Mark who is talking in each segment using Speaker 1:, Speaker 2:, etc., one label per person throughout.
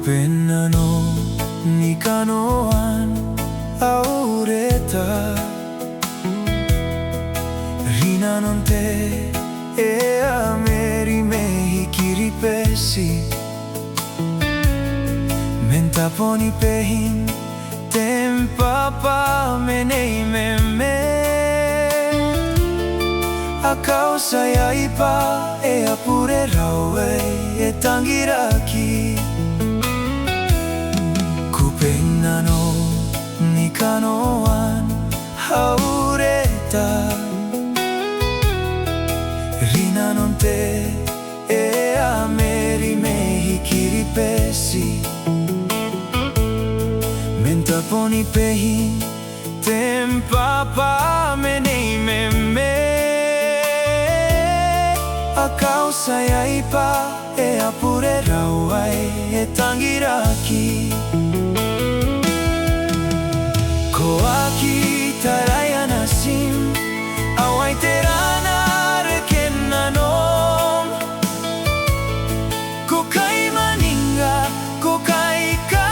Speaker 1: Kupenda no nikanoan aureta Rina non te e ameri me hikiripesi Mentaponi pehin tempapa menei meme A causa ya ipa e apure rawe e tangiraki Kupenda no nikanoan aureta Rina non te e ameri me hikiripesi Mentaponi pehi tempapa menei meme A causa ya ipa e apure rawai e tangiraki Koaki taraya nasim awai terana rekenna nom Kokai maninga kokai ka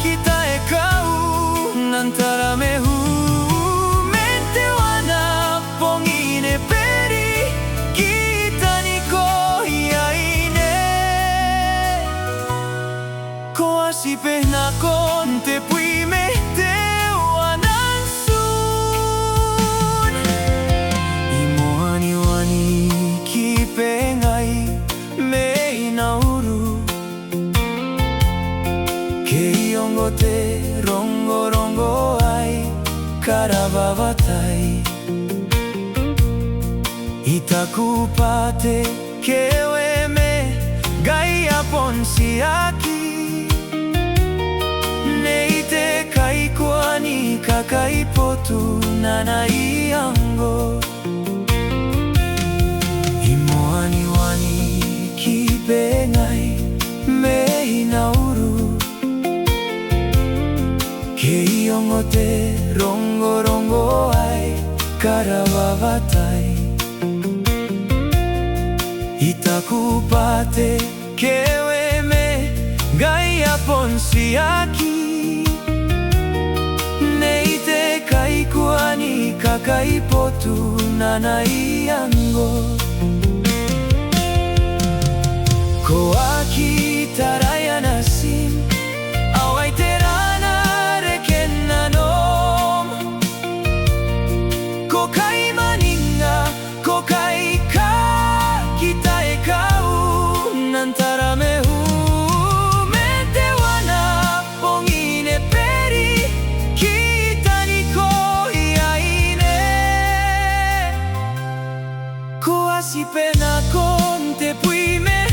Speaker 1: kita e kau nantara mehu mente wana pongine peri kita ni kohiaine Koasi pehna konte pui mete Te rongo rongo ai karavawatai Itakupate kewe me gaia ponsiaki Neite kaikuani kakaipotu nanai ango Imoani wani kipengai me nauru Keiongo te rongo rongo ai karavawatai Itakupate kewe me gaia ponsiaki Neite kaikuani kakaipotu nanai ango Koaki taraya nasim awai terana rekenna nom Kokai maninga kokai ka kita e kau nantara mehu mente wana pongine peri kita ni kohiaine Koasi pena konte pui mete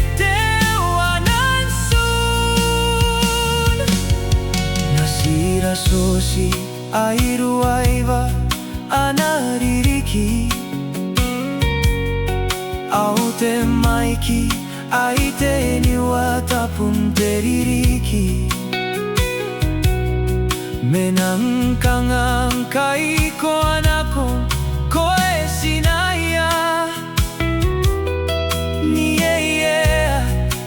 Speaker 1: Nasira sosi airu aiva anaririki Aute maiki aite ni watapunteririki Menangkangang kaiko anako koe sinaya Niye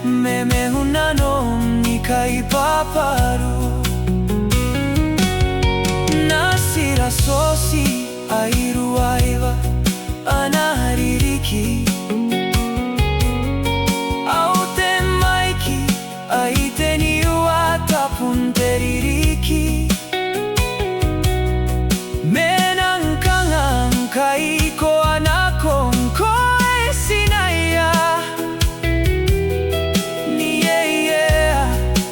Speaker 1: meme hunanom ni kai paparu Nasira sosi airu aiva anaririki Aute maiki aite ni watapunteririki Menangkangang kaiko anakong koe sinaya Niye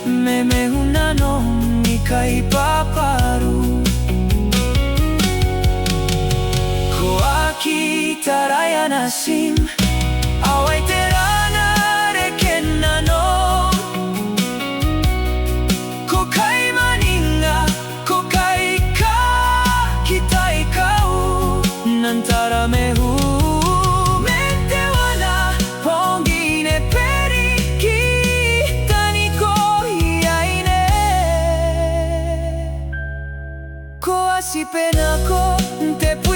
Speaker 1: meme hunanom ni kai paparu Koaki taraya nasim awai terana rekenna nom Kokai maninga kokai ka kita e kau nantara mehu mente wana pongine peri kita ni kohiaine Koasi pena konte pui